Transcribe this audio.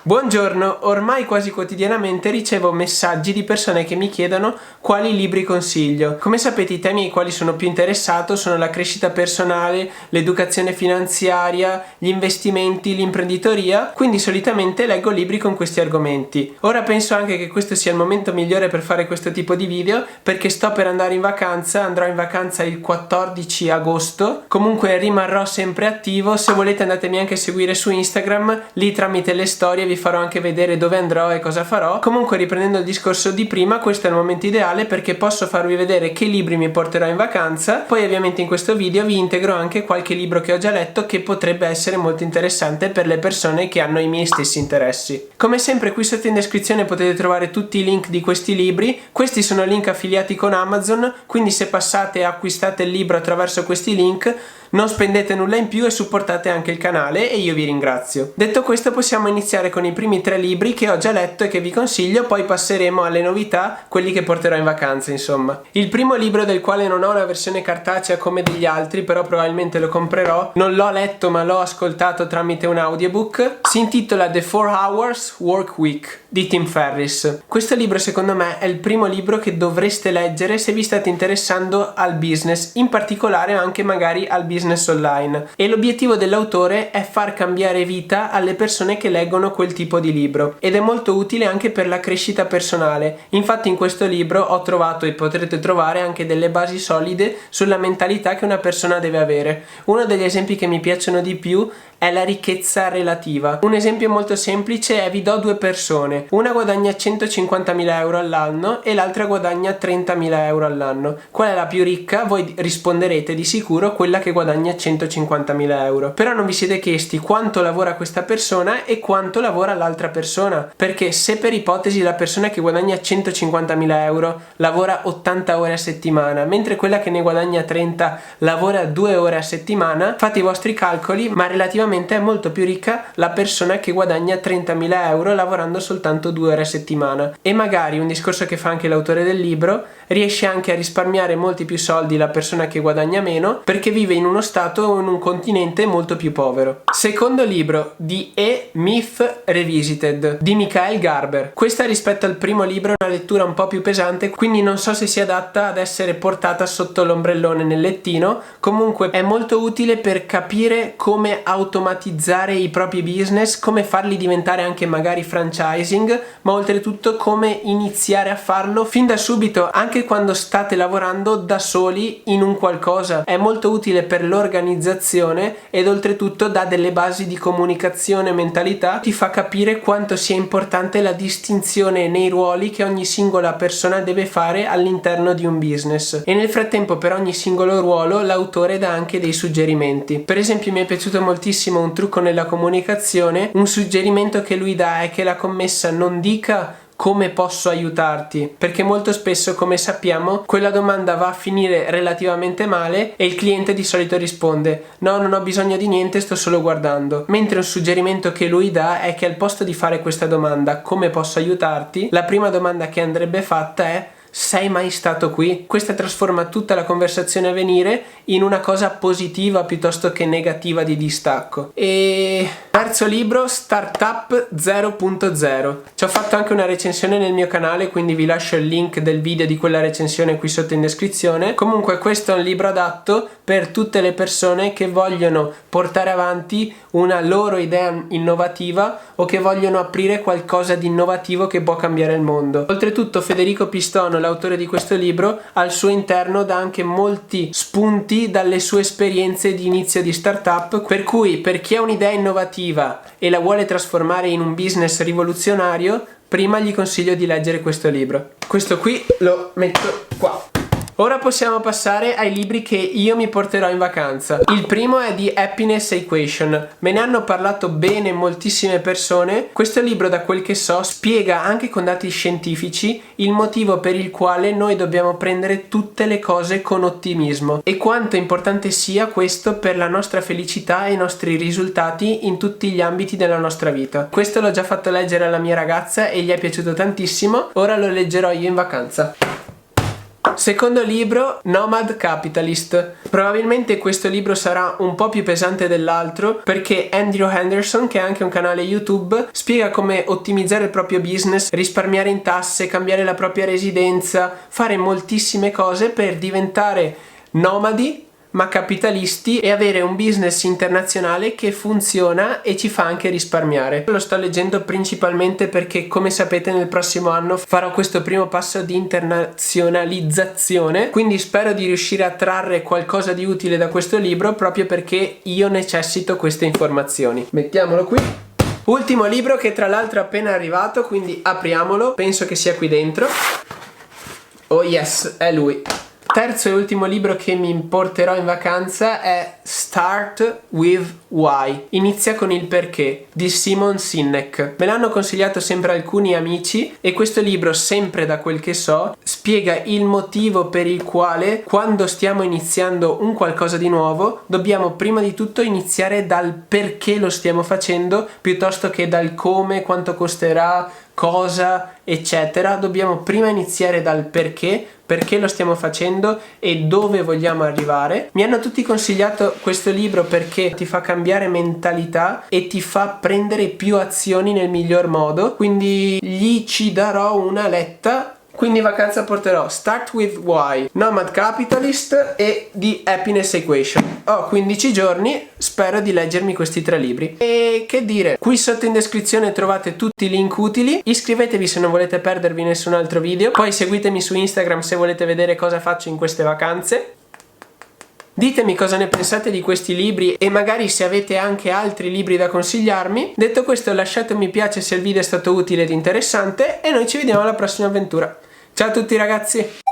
Buongiorno, ormai quasi quotidianamente ricevo messaggi di persone che mi chiedono quali libri consiglio. Come sapete, i temi ai quali sono più interessato sono la crescita personale, l'educazione finanziaria, gli investimenti, l'imprenditoria, quindi solitamente leggo libri con questi argomenti. Ora penso anche che questo sia il momento migliore per fare questo tipo di video, perché sto per andare in vacanza, andrò in vacanza il 14 agosto, comunque rimarrò sempre attivo. Se volete andatemi anche a seguire su Instagram, lì tramite le storie vi farò anche vedere dove andrò e cosa farò. Comunque, riprendendo il discorso di prima, questo è il momento ideale perché posso farvi vedere che libri mi porterò in vacanza. Poi ovviamente in questo video vi integro anche qualche libro che ho già letto che potrebbe essere molto interessante per le persone che hanno i miei stessi interessi. Come sempre, qui sotto in descrizione potete trovare tutti i link di questi libri. Questi sono link affiliati con Amazon, quindi se passate e acquistate il libro attraverso questi link non spendete nulla in più e supportate anche il canale e io vi ringrazio. Detto questo, possiamo iniziare con i primi 3 libri che ho già letto e che vi consiglio, poi passeremo alle novità, quelli che porterò in vacanza insomma. Il primo libro, del quale non ho una versione cartacea come degli altri, però probabilmente lo comprerò, non l'ho letto ma l'ho ascoltato tramite un audiobook, si intitola The 4 Hours Work Week di Tim Ferriss. Questo libro secondo me è il primo libro che dovreste leggere se vi state interessando al business, in particolare anche magari al business online, e l'obiettivo dell'autore è far cambiare vita alle persone che leggono quel tipo di libro, ed è molto utile anche per la crescita personale. Infatti in questo libro ho trovato e potrete trovare anche delle basi solide sulla mentalità che una persona deve avere. Uno degli esempi che mi piacciono di più è la ricchezza relativa. Un esempio molto semplice è: vi do 2 persone, una guadagna 150.000 euro all'anno e l'altra guadagna 30.000 euro all'anno. Qual è la più ricca? Voi risponderete di sicuro quella che guadagna 150.000 euro. Però non vi siete chiesti quanto lavora questa persona e quanto lavora l'altra persona, perché se per ipotesi la persona che guadagna 150.000 euro lavora 80 ore a settimana, mentre quella che ne guadagna 30 lavora 2 ore a settimana, fate i vostri calcoli, ma relativamente è molto più ricca la persona che guadagna 30.000 euro lavorando soltanto 2 ore a settimana. E magari, un discorso che fa anche l'autore del libro, riesce anche a risparmiare molti più soldi la persona che guadagna meno, perché vive in uno stato o in un continente molto più povero. Secondo libro, The E-Myth Revisited di Michael Garber. Questa, rispetto al primo libro, è una lettura un po' più pesante, quindi non so se sia adatta ad essere portata sotto l'ombrellone nel lettino. Comunque è molto utile per capire come automatizzare i propri business, come farli diventare anche magari franchising, ma oltretutto come iniziare a farlo fin da subito, anche quando state lavorando da soli in un qualcosa. È molto utile per l'organizzazione ed oltretutto dà delle basi di comunicazione e mentalità, ti fa capire quanto sia importante la distinzione nei ruoli che ogni singola persona deve fare all'interno di un business. E nel frattempo, per ogni singolo ruolo, l'autore dà anche dei suggerimenti. Per esempio, mi è piaciuto moltissimo un trucco nella comunicazione. Un suggerimento che lui dà è che la commessa non dica come posso aiutarti, perché molto spesso, come sappiamo, quella domanda va a finire relativamente male e il cliente di solito risponde: no, non ho bisogno di niente, sto solo guardando. Mentre un suggerimento che lui dà è che al posto di fare questa domanda, come posso aiutarti, la prima domanda che andrebbe fatta è: sei mai stato qui? Questa trasforma tutta la conversazione a venire in una cosa positiva piuttosto che negativa di distacco. E terzo libro, Startup 0.0. Ci ho fatto anche una recensione nel mio canale, quindi vi lascio il link del video di quella recensione qui sotto in descrizione. Comunque questo è un libro adatto per tutte le persone che vogliono portare avanti una loro idea innovativa o che vogliono aprire qualcosa di innovativo che può cambiare il mondo. Oltretutto Federico Pistono, l'autore di questo libro, al suo interno dà anche molti spunti dalle sue esperienze di inizio di startup, per cui per chi ha un'idea innovativa e la vuole trasformare in un business rivoluzionario, prima gli consiglio di leggere questo libro. Questo qui lo metto qua. Ora possiamo passare ai libri che io mi porterò in vacanza. Il primo è The Happiness Equation. Me ne hanno parlato bene moltissime persone. Questo libro, da quel che so, spiega anche con dati scientifici il motivo per il quale noi dobbiamo prendere tutte le cose con ottimismo e quanto importante sia questo per la nostra felicità e i nostri risultati in tutti gli ambiti della nostra vita. Questo l'ho già fatto leggere alla mia ragazza e gli è piaciuto tantissimo. Ora lo leggerò io in vacanza. Secondo libro, Nomad Capitalist. Probabilmente questo libro sarà un po' più pesante dell'altro perché Andrew Henderson, che ha anche un canale YouTube, spiega come ottimizzare il proprio business, risparmiare in tasse, cambiare la propria residenza, fare moltissime cose per diventare nomadi ma capitalisti e avere un business internazionale che funziona e ci fa anche risparmiare. Lo sto leggendo principalmente perché, come sapete, nel prossimo anno farò questo primo passo di internazionalizzazione, quindi spero di riuscire a trarre qualcosa di utile da questo libro proprio perché io necessito queste informazioni. Mettiamolo qui. Ultimo libro che tra l'altro è appena arrivato, quindi apriamolo, penso che sia qui dentro. Oh yes, è lui. Terzo e ultimo libro che mi porterò in vacanza è Start with Why. Inizia con il perché di Simon Sinek. Me l'hanno consigliato sempre alcuni amici e questo libro, sempre da quel che so, spiega il motivo per il quale quando stiamo iniziando un qualcosa di nuovo dobbiamo prima di tutto iniziare dal perché lo stiamo facendo piuttosto che dal come, quanto costerà, cosa, eccetera. Dobbiamo prima iniziare dal perché lo stiamo facendo e dove vogliamo arrivare. Mi hanno tutti consigliato questo libro perché ti fa cambiare mentalità e ti fa prendere più azioni nel miglior modo, quindi gli ci darò una letta. Quindi in vacanza porterò Start with Why, Nomad Capitalist e The Happiness Equation. Ho 15 giorni, spero di leggermi questi 3 libri. E che dire, qui sotto in descrizione trovate tutti i link utili. Iscrivetevi se non volete perdervi nessun altro video. Poi seguitemi su Instagram se volete vedere cosa faccio in queste vacanze. Ditemi cosa ne pensate di questi libri e magari se avete anche altri libri da consigliarmi. Detto questo, lasciate un mi piace se il video è stato utile ed interessante e noi ci vediamo alla prossima avventura. Ciao a tutti ragazzi!